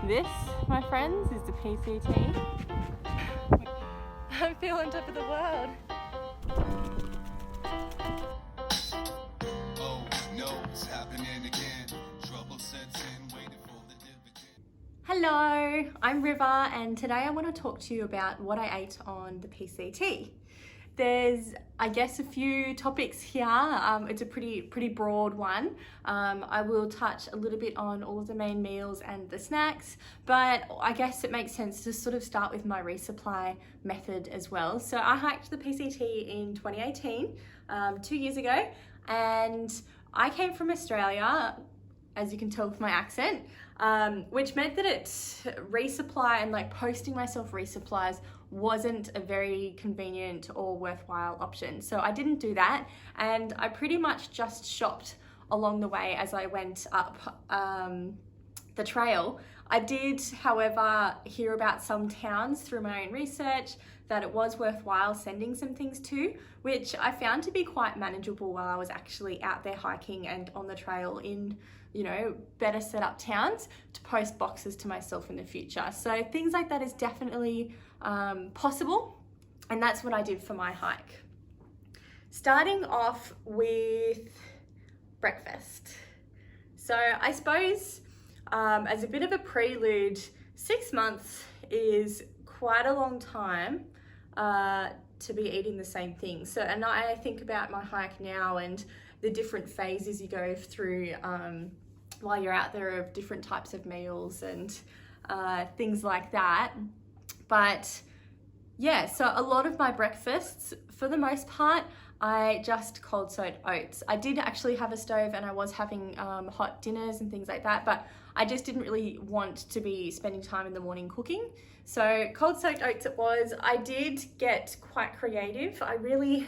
This, my friends, is the PCT. I feel on top of the world. Oh no, it's happening again. Trouble sets in, waiting for the dividend. Hello, I'm River, and today I want to talk to you about what I ate on the PCT. There's, I guess, a few topics here. It's a pretty broad one. I will touch a little bit on all of the main meals and the snacks, but I guess it makes sense to sort of start with my resupply method as well. So I hiked the PCT in 2018, 2 years ago, and I came from Australia, as you can tell from my accent, which meant that resupply and like posting myself resupplies wasn't a very convenient or worthwhile option. So I didn't do that, and I pretty much just shopped along the way as I went up the trail. I did, however, hear about some towns through my own research that it was worthwhile sending some things to, which I found to be quite manageable while I was actually out there hiking and on the trail in, better set up towns to post boxes to myself in the future. So things like that is definitely possible, and that's what I did for my hike. Starting off with breakfast. So I suppose as a bit of a prelude, 6 months is quite a long time to be eating the same thing. So, and I think about my hike now and the different phases you go through while you're out there of different types of meals and things like that. But yeah, so a lot of my breakfasts, for the most part, I just cold soaked oats. I did actually have a stove and I was having hot dinners and things like that, but I just didn't really want to be spending time in the morning cooking. So cold soaked oats it was. I did get quite creative. I really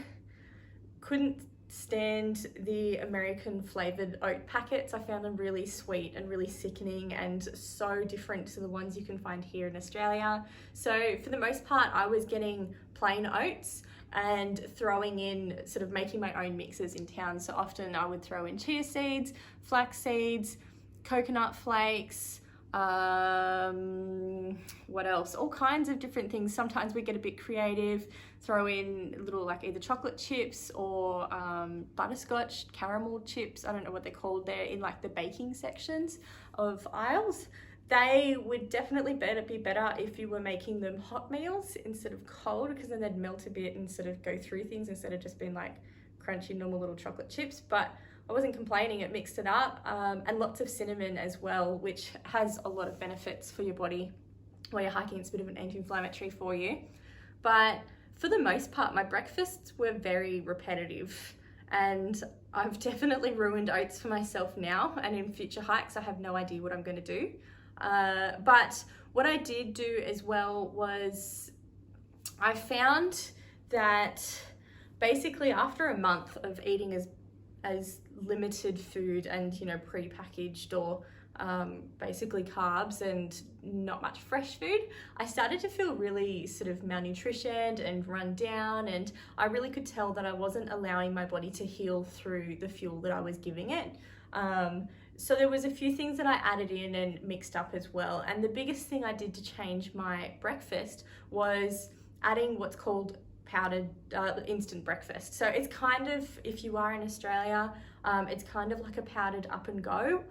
couldn't stand the American flavored oat packets. I found them really sweet and really sickening and so different to the ones you can find here in Australia. So for the most part, I was getting plain oats and throwing in, sort of making my own mixes in town. So often I would throw in chia seeds, flax seeds, coconut flakes, what else? All kinds of different things. Sometimes we get a bit creative, throw in little like either chocolate chips or butterscotch caramel chips. I don't know what they're called. They're in like the baking sections of aisles. They would definitely be better if you were making them hot meals instead of cold, because then they'd melt a bit and sort of go through things instead of just being like crunchy normal little chocolate chips. But I wasn't complaining, it mixed it up, and lots of cinnamon as well, which has a lot of benefits for your body while you're hiking. It's a bit of an anti-inflammatory for you. But for the most part, my breakfasts were very repetitive, and I've definitely ruined oats for myself now, and in future hikes I have no idea what I'm going to do. But what I did do as well was I found that basically after a month of eating as limited food and pre-packaged or basically carbs and not much fresh food, I started to feel really sort of malnutritioned and run down, and I really could tell that I wasn't allowing my body to heal through the fuel that I was giving it. So there was a few things that I added in and mixed up as well, and the biggest thing I did to change my breakfast was adding what's called powdered instant breakfast. So it's kind of, if you are in Australia, it's kind of like a powdered up and go,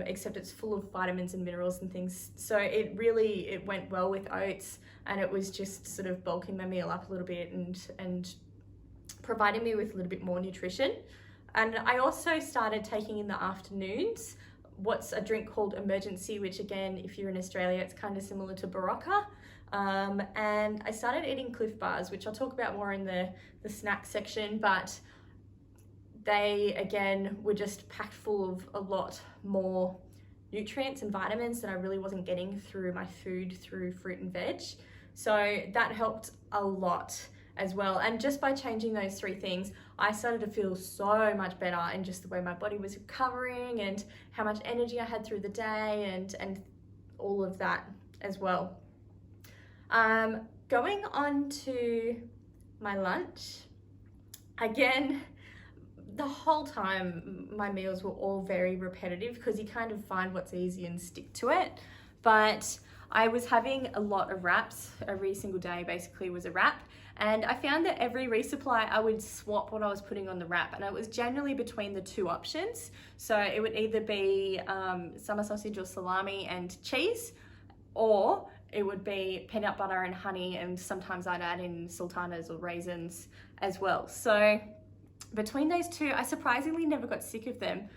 except it's full of vitamins and minerals and things. So it went well with oats, and it was just sort of bulking my meal up a little bit and providing me with a little bit more nutrition. And I also started taking in the afternoons what's a drink called Emergency, which again, if you're in Australia, it's kind of similar to Barocca. And I started eating Cliff Bars, which I'll talk about more in the snack section, but they again were just packed full of a lot more nutrients and vitamins that I really wasn't getting through my food through fruit and veg. So that helped a lot as well. And just by changing those 3 things, I started to feel so much better in just the way my body was recovering and how much energy I had through the day and all of that as well. Going on to my lunch, again, the whole time my meals were all very repetitive because you kind of find what's easy and stick to it. But I was having a lot of wraps. Every single day basically was a wrap. And I found that every resupply, I would swap what I was putting on the wrap, and it was generally between the two options. So it would either be summer sausage or salami and cheese, or it would be peanut butter and honey, and sometimes I'd add in sultanas or raisins as well. So between those two, I surprisingly never got sick of them.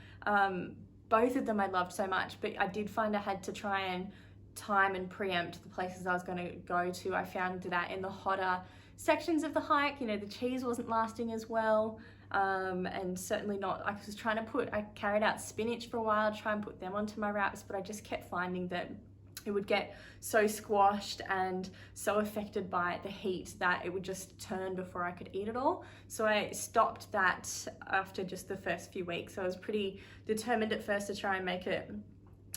Both of them I loved so much, but I did find I had to try and time and preempt the places I was going to go to. I found that in the hotter sections of the hike, you know, the cheese wasn't lasting as well, and certainly not, I carried out spinach for a while, try and put them onto my wraps, but I just kept finding that it would get so squashed and so affected by the heat that it would just turn before I could eat it all. So I stopped that after just the first few weeks. So I was pretty determined at first to try and make it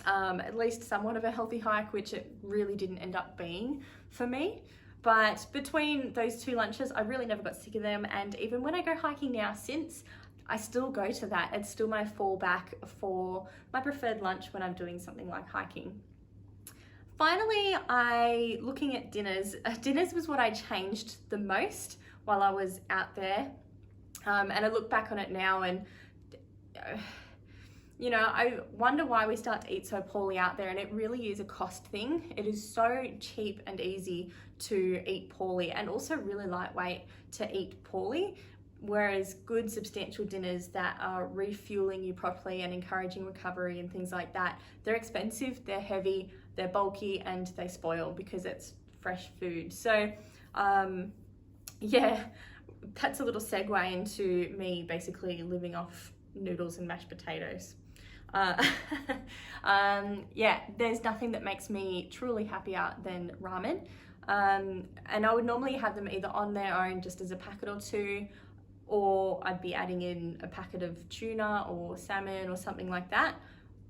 at least somewhat of a healthy hike, which it really didn't end up being for me. But between those two lunches, I really never got sick of them. And even when I go hiking now, I still go to that. It's still my fallback for my preferred lunch when I'm doing something like hiking. Finally, looking at dinners. Dinners was what I changed the most while I was out there. And I look back on it now and, you know, I wonder why we start to eat so poorly out there, and it really is a cost thing. It is so cheap and easy to eat poorly, and also really lightweight to eat poorly. Whereas good substantial dinners that are refueling you properly and encouraging recovery and things like that, they're expensive, they're heavy, they're bulky, and they spoil because it's fresh food. So yeah, that's a little segue into me basically living off noodles and mashed potatoes. Yeah, there's nothing that makes me truly happier than ramen. And I would normally have them either on their own just as a packet or two, or I'd be adding in a packet of tuna or salmon or something like that.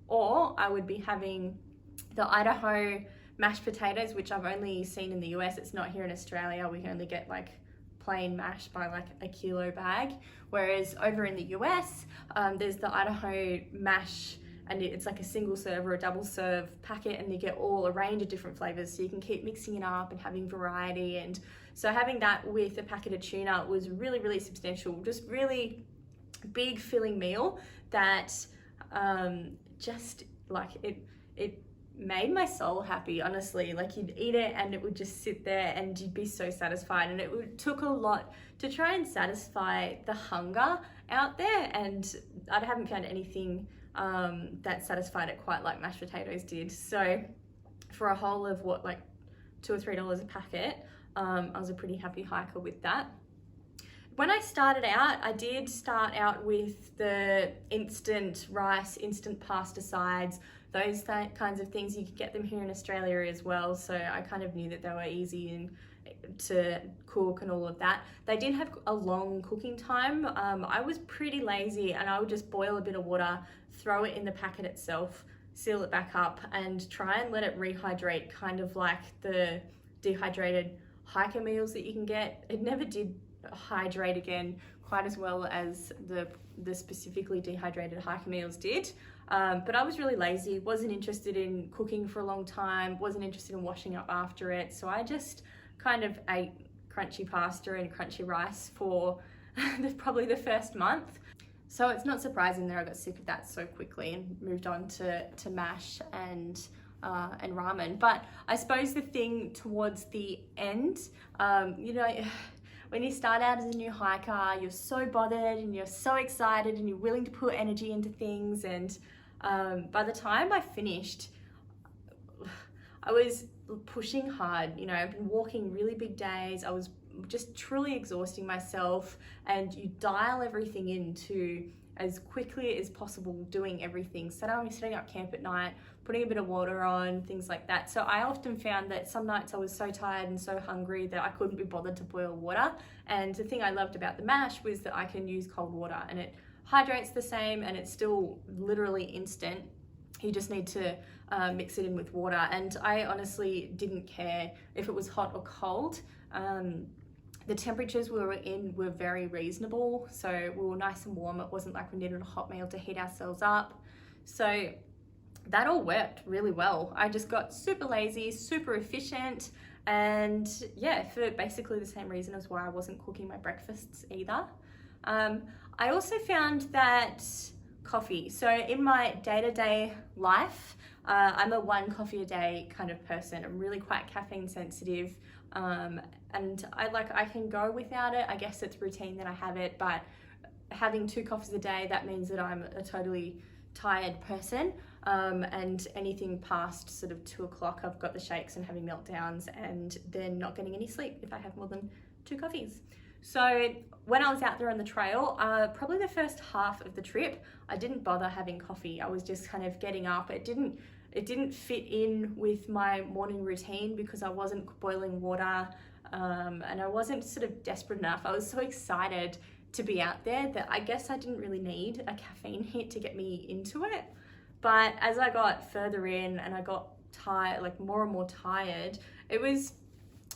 Or I would be having the Idaho mashed potatoes, which I've only seen in the US. It's not here in Australia. We only get like plain mash by like a kilo bag. Whereas over in the US, there's the Idaho mash, and it's like a single serve or a double serve packet, and you get a range of different flavors, so you can keep mixing it up and having variety. And so having that with a packet of tuna was really, really substantial, just really big filling meal that just like it made my soul happy, honestly. Like, you'd eat it and it would just sit there and you'd be so satisfied, and it took a lot to try and satisfy the hunger out there, and I haven't found anything that satisfied it quite like mashed potatoes did. So for a whole of what, like $2 or $3 a packet, I was a pretty happy hiker with that. When I started out, I did start out with the instant rice, instant pasta sides, those kinds of things. You could get them here in Australia as well, so I kind of knew that they were easy and to cook and all of that. They didn't have a long cooking time. I was pretty lazy, and I would just boil a bit of water, throw it in the packet itself, seal it back up, and try and let it rehydrate, kind of like the dehydrated hiker meals that you can get. It never did hydrate again quite as well as the specifically dehydrated hiker meals did. But I was really lazy, wasn't interested in cooking for a long time, wasn't interested in washing up after it, so I just kind of ate crunchy pasta and crunchy rice for probably the first month. So it's not surprising that I got sick of that so quickly and moved on to mash and ramen. But I suppose the thing towards the end, you know, when you start out as a new hiker, you're so bothered and you're so excited and you're willing to put energy into things, and by the time I finished, I was pushing hard. You know, I've been walking really big days. I was just truly exhausting myself, and you dial everything into as quickly as possible, doing everything. Setting up camp at night, putting a bit of water on, things like that. So I often found that some nights I was so tired and so hungry that I couldn't be bothered to boil water. And the thing I loved about the mash was that I can use cold water, and it hydrates the same, and it's still literally instant. You just need to mix it in with water. And I honestly didn't care if it was hot or cold. The temperatures we were in were very reasonable, so we were nice and warm. It wasn't like we needed a hot meal to heat ourselves up. So that all worked really well. I just got super lazy, super efficient, and yeah, for basically the same reason as why I wasn't cooking my breakfasts either. I also found that coffee, so in my day-to-day life, I'm a 1 coffee a day kind of person. I'm really quite caffeine sensitive, and I can go without it. I guess it's routine that I have it, but having 2 coffees a day, that means that I'm a totally tired person, and anything past sort of 2 o'clock, I've got the shakes and having meltdowns, and then not getting any sleep if I have more than 2 coffees. So when I was out there on the trail, probably the first half of the trip, I didn't bother having coffee. I was just kind of getting up. It didn't fit in with my morning routine because I wasn't boiling water, and I wasn't sort of desperate enough. I was so excited to be out there that I guess I didn't really need a caffeine hit to get me into it. But as I got further in and I got tired, like more and more tired, it was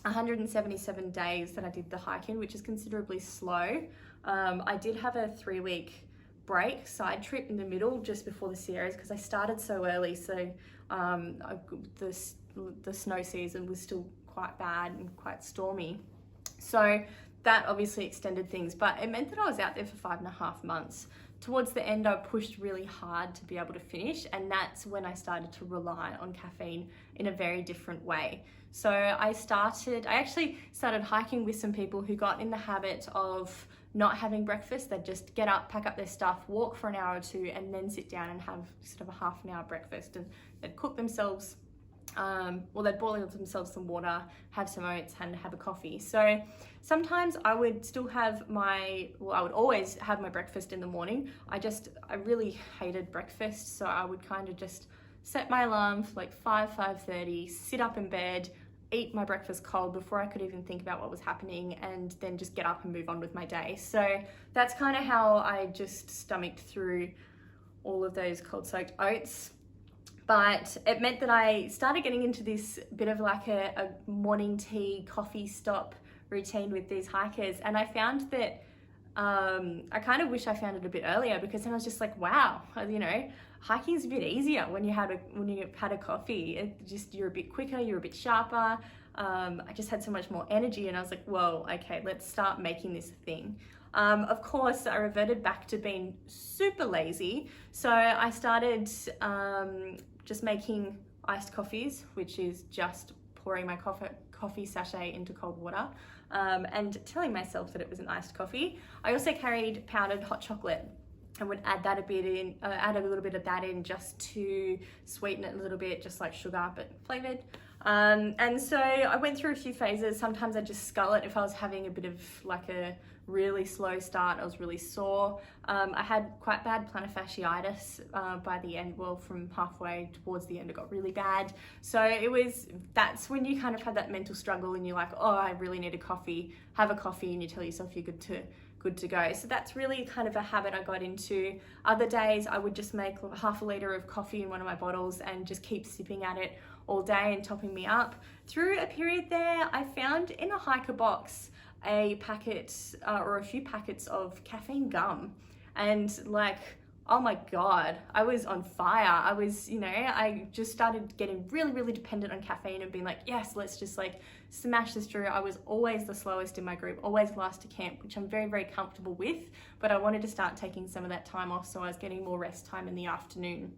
177 days that I did the hike in, which is considerably slow. I did have a 3-week break, side trip in the middle just before the Sierras because I started so early, so the snow season was still quite bad and quite stormy. So that obviously extended things, but it meant that I was out there for 5.5 months. Towards the end, I pushed really hard to be able to finish, and that's when I started to rely on caffeine in a very different way. So I actually started hiking with some people who got in the habit of not having breakfast. They'd just get up, pack up their stuff, walk for an hour or 2, and then sit down and have sort of a half an hour breakfast. And they'd cook themselves, they'd boil themselves some water, have some oats, and have a coffee. So sometimes I would still have I would always have my breakfast in the morning. I really hated breakfast, so I would kind of just set my alarm for like 5:30, sit up in bed, eat my breakfast cold before I could even think about what was happening, and then just get up and move on with my day. So that's kind of how I just stomached through all of those cold soaked oats. But it meant that I started getting into this bit of like a morning tea, coffee stop routine with these hikers. And I found that I kind of wish I found it a bit earlier, because then I was just like, wow, hiking is a bit easier when you've had a coffee. You're a bit quicker, you're a bit sharper. I just had so much more energy, and I was like, whoa, okay, let's start making this a thing. Of course, I reverted back to being super lazy. So I started just making iced coffees, which is just pouring my coffee sachet into cold water, and telling myself that it was an iced coffee. I also carried powdered hot chocolate and would add that add a little bit of that in just to sweeten it a little bit, just like sugar but flavored. And so I went through a few phases. Sometimes I'd just scull it if I was having a bit of like a really slow start. I was really sore. I had quite bad plantar fasciitis by the end. Well, from halfway towards the end, it got really bad. So that's when you kind of have that mental struggle and you're like, oh, I really need a coffee. Have a coffee, and you tell yourself you're good to go. So that's really kind of a habit I got into. Other days I would just make half a liter of coffee in one of my bottles and just keep sipping at it all day and topping me up. Through a period there, I found in a hiker box a packet or a few packets of caffeine gum, and like, oh my God, I was on fire. I just started getting really, really dependent on caffeine and being like, yes, let's just like smash this through. I was always the slowest in my group, always last to camp, which I'm very, very comfortable with, but I wanted to start taking some of that time off, so I was getting more rest time in the afternoon.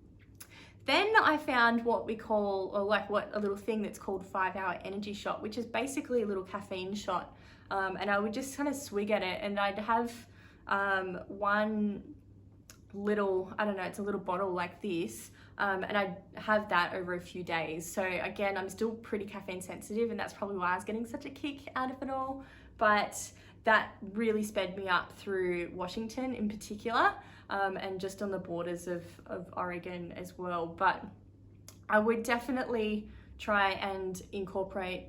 Then I found what a little thing that's called 5-hour energy shot, which is basically a little caffeine shot. And I would just kind of swig at it, and I'd have one little, it's a little bottle like this, and I'd have that over a few days. So again, I'm still pretty caffeine sensitive, and that's probably why I was getting such a kick out of it all. But that really sped me up through Washington in particular, and just on the borders of Oregon as well. But I would definitely try and incorporate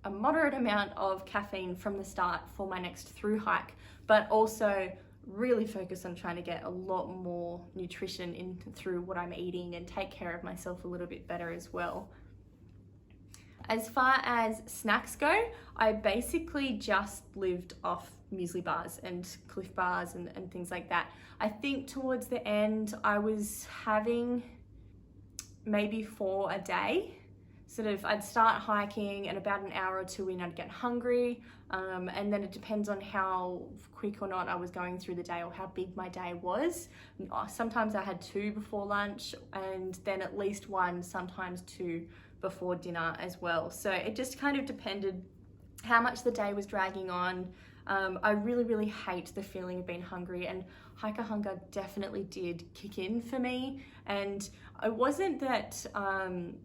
a moderate amount of caffeine from the start for my next through hike, but also really focus on trying to get a lot more nutrition in through what I'm eating and take care of myself a little bit better as well. As far as snacks go, I basically just lived off muesli bars and Cliff bars and things like that. I think towards the end I was having maybe 4 a day. Sort of, I'd start hiking and about an hour or two in, I'd get hungry. And then it depends on how quick or not I was going through the day or how big my day was. Sometimes I had 2 before lunch and then at least 1, sometimes 2 before dinner as well. So it just kind of depended how much the day was dragging on. I really hate the feeling of being hungry, and hiker hunger definitely did kick in for me. And it wasn't that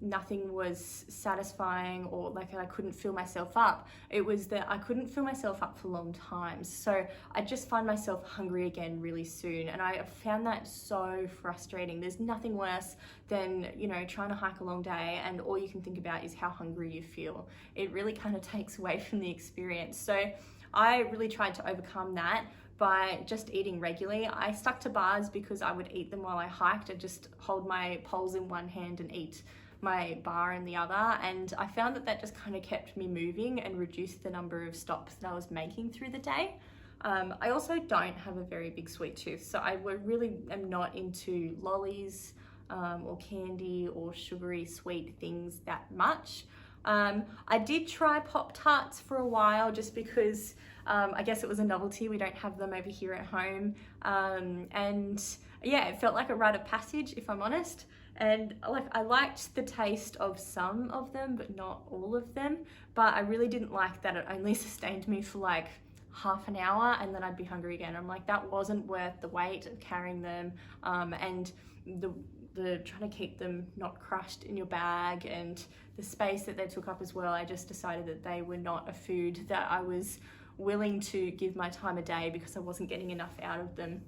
nothing was satisfying or like I couldn't fill myself up. It was that I couldn't fill myself up for long times. So I just find myself hungry again really soon. And I found that so frustrating. There's nothing worse than, you know, trying to hike a long day and all you can think about is how hungry you feel. It really kind of takes away from the experience. So I really tried to overcome that by just eating regularly. I stuck to bars because I would eat them while I hiked. I'd just hold my poles in one hand and eat my bar in the other. And I found that just kind of kept me moving and reduced the number of stops that I was making through the day. I also don't have a very big sweet tooth, so I really am not into lollies or candy or sugary sweet things that much. I did try Pop-Tarts for a while just because I guess it was a novelty. We don't have them over here at home. And yeah, it felt like a rite of passage, if I'm honest. And I liked the taste of some of them, but not all of them. But I really didn't like that it only sustained me for like half an hour and then I'd be hungry again. I'm like, that wasn't worth the weight of carrying them. And the trying to keep them not crushed in your bag and the space that they took up as well. I just decided that they were not a food that I was willing to give my time of day because I wasn't getting enough out of them.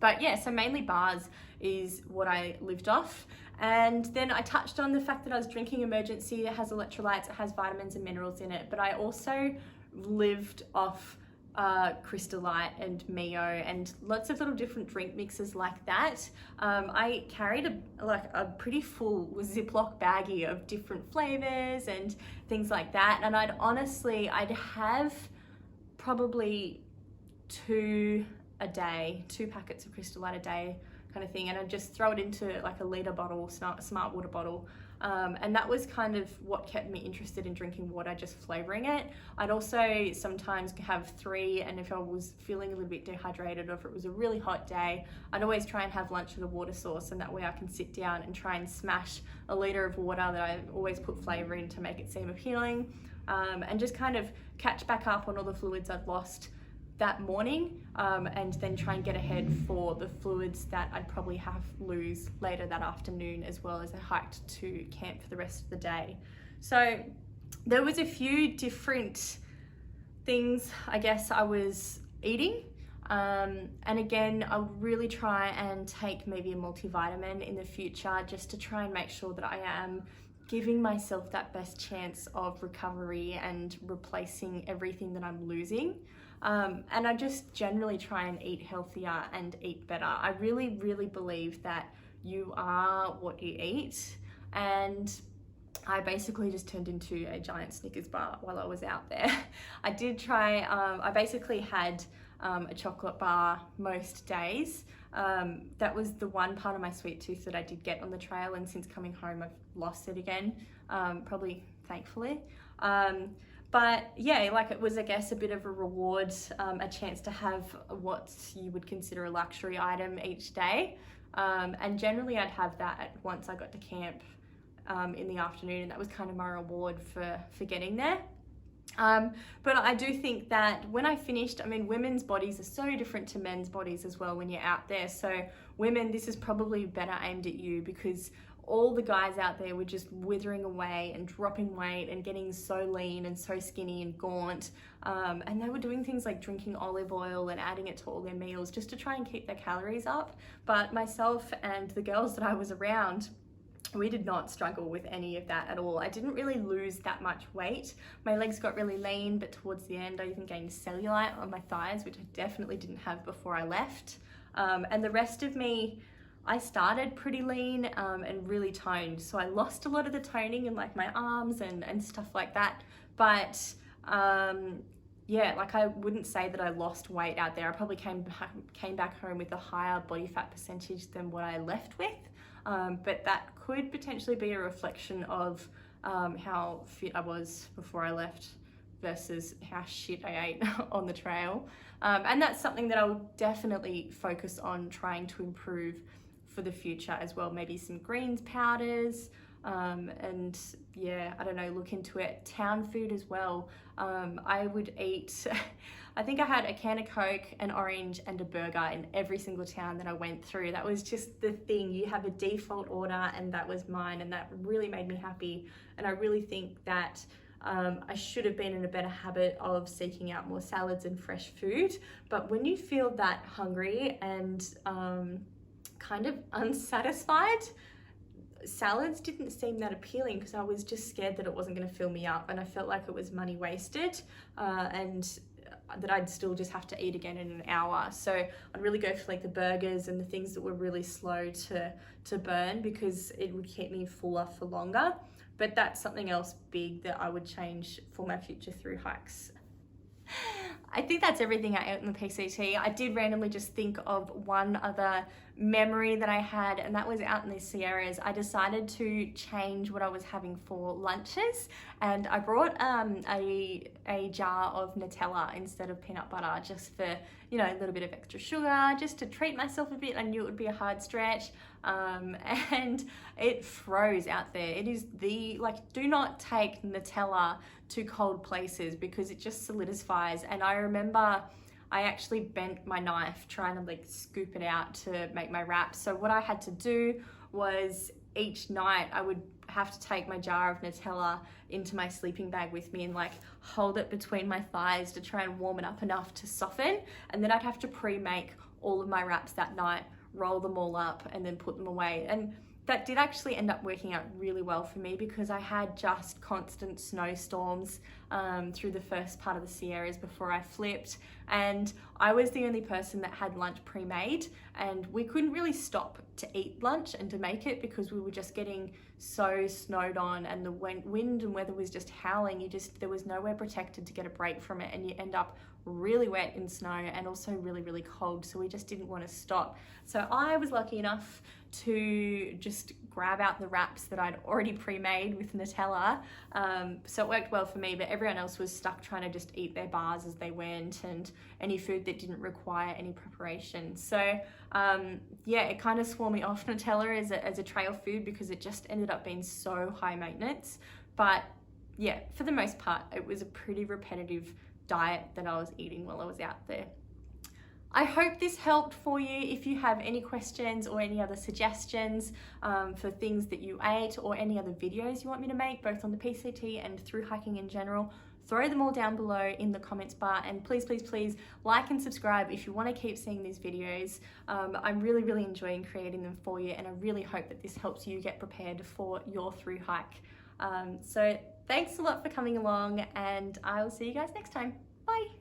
But yeah, so mainly bars is what I lived off. And then I touched on the fact that I was drinking Emergency. It has electrolytes, it has vitamins and minerals in it, but I also lived off Crystal Light and Mio and lots of little different drink mixes like that. I carried a pretty full Ziploc baggie of different flavors and things like that, and I'd have probably 2 a day, 2 packets of Crystal Light a day kind of thing, and I'd just throw it into like a litre bottle, smart water bottle. And that was kind of what kept me interested in drinking water, just flavouring it. I'd also sometimes have 3, and if I was feeling a little bit dehydrated or if it was a really hot day, I'd always try and have lunch with a water source, and that way I can sit down and try and smash a litre of water that I always put flavour in to make it seem appealing, and just kind of catch back up on all the fluids I'd lost that morning, and then try and get ahead for the fluids that I'd probably lose later that afternoon, as well as I hiked to camp for the rest of the day. So there was a few different things I guess I was eating, and again I'll really try and take maybe a multivitamin in the future just to try and make sure that I am giving myself that best chance of recovery and replacing everything that I'm losing. And I just generally try and eat healthier and eat better. I really believe that you are what you eat, and I basically just turned into a giant Snickers bar while I was out there. I did try, I basically had a chocolate bar most days. That was the one part of my sweet tooth that I did get on the trail, and since coming home I've lost it again, probably thankfully. But yeah, like it was, I guess, a bit of a reward, a chance to have what you would consider a luxury item each day. And generally I'd have that once I got to camp in the afternoon, and that was kind of my reward for getting there. But I do think that when I finished, I mean, women's bodies are so different to men's bodies as well when you're out there. So women, this is probably better aimed at you, because all the guys out there were just withering away and dropping weight and getting so lean and so skinny and gaunt. And they were doing things like drinking olive oil and adding it to all their meals just to try and keep their calories up. But myself and the girls that I was around, we did not struggle with any of that at all. I didn't really lose that much weight. My legs got really lean, but towards the end I even gained cellulite on my thighs, which I definitely didn't have before I left. And the rest of me, I started pretty lean and really toned. So I lost a lot of the toning in like my arms and stuff like that. But yeah, like I wouldn't say that I lost weight out there. I probably came back home with a higher body fat percentage than what I left with. but that could potentially be a reflection of how fit I was before I left versus how shit I ate on the trail. And that's something that I'll definitely focus on trying to improve for the future as well. Maybe some greens powders, and yeah, I don't know, look into it. Town food as well. I would eat, I think I had a can of Coke, an orange and a burger in every single town that I went through. That was just the thing. You have a default order and that was mine, and that really made me happy. And I really think that I should have been in a better habit of seeking out more salads and fresh food. But when you feel that hungry and kind of unsatisfied, salads didn't seem that appealing because I was just scared that it wasn't going to fill me up, and I felt like it was money wasted, and that I'd still just have to eat again in an hour. So I'd really go for like the burgers and the things that were really slow to burn, because it would keep me fuller for longer. But that's something else big that I would change for my future through hikes. I think that's everything I ate in the PCT. I did randomly just think of one other memory that I had, and that was out in the Sierras. I decided to change what I was having for lunches, and I brought a jar of Nutella instead of peanut butter, just for, you know, a little bit of extra sugar, just to treat myself a bit. I knew it would be a hard stretch, and it froze out there. It is do not take Nutella to cold places because it just solidifies. And I remember I actually bent my knife trying to like scoop it out to make my wraps. So what I had to do was each night I would have to take my jar of Nutella into my sleeping bag with me and like hold it between my thighs to try and warm it up enough to soften. And then I'd have to pre-make all of my wraps that night, roll them all up and then put them away. And that did actually end up working out really well for me, because I had just constant snowstorms through the first part of the Sierras before I flipped, and I was the only person that had lunch pre-made, and we couldn't really stop to eat lunch and to make it because we were just getting so snowed on, and the wind and weather was just howling. There was nowhere protected to get a break from it, and you end up really wet in snow and also really, really cold. So we just didn't want to stop. So I was lucky enough to just grab out the wraps that I'd already pre-made with Nutella. So it worked well for me, but everyone else was stuck trying to just eat their bars as they went, and any food that didn't require any preparation. So yeah, it kind of swore me off Nutella as a trail food because it just ended up being so high maintenance. But yeah, for the most part, it was a pretty repetitive diet that I was eating while I was out there. I hope this helped for you. If you have any questions or any other suggestions for things that you ate, or any other videos you want me to make, both on the PCT and through hiking in general, throw them all down below in the comments bar, and please, please, please like and subscribe if you want to keep seeing these videos. I'm really, really enjoying creating them for you, and I really hope that this helps you get prepared for your through hike. So thanks a lot for coming along, and I will see you guys next time. Bye.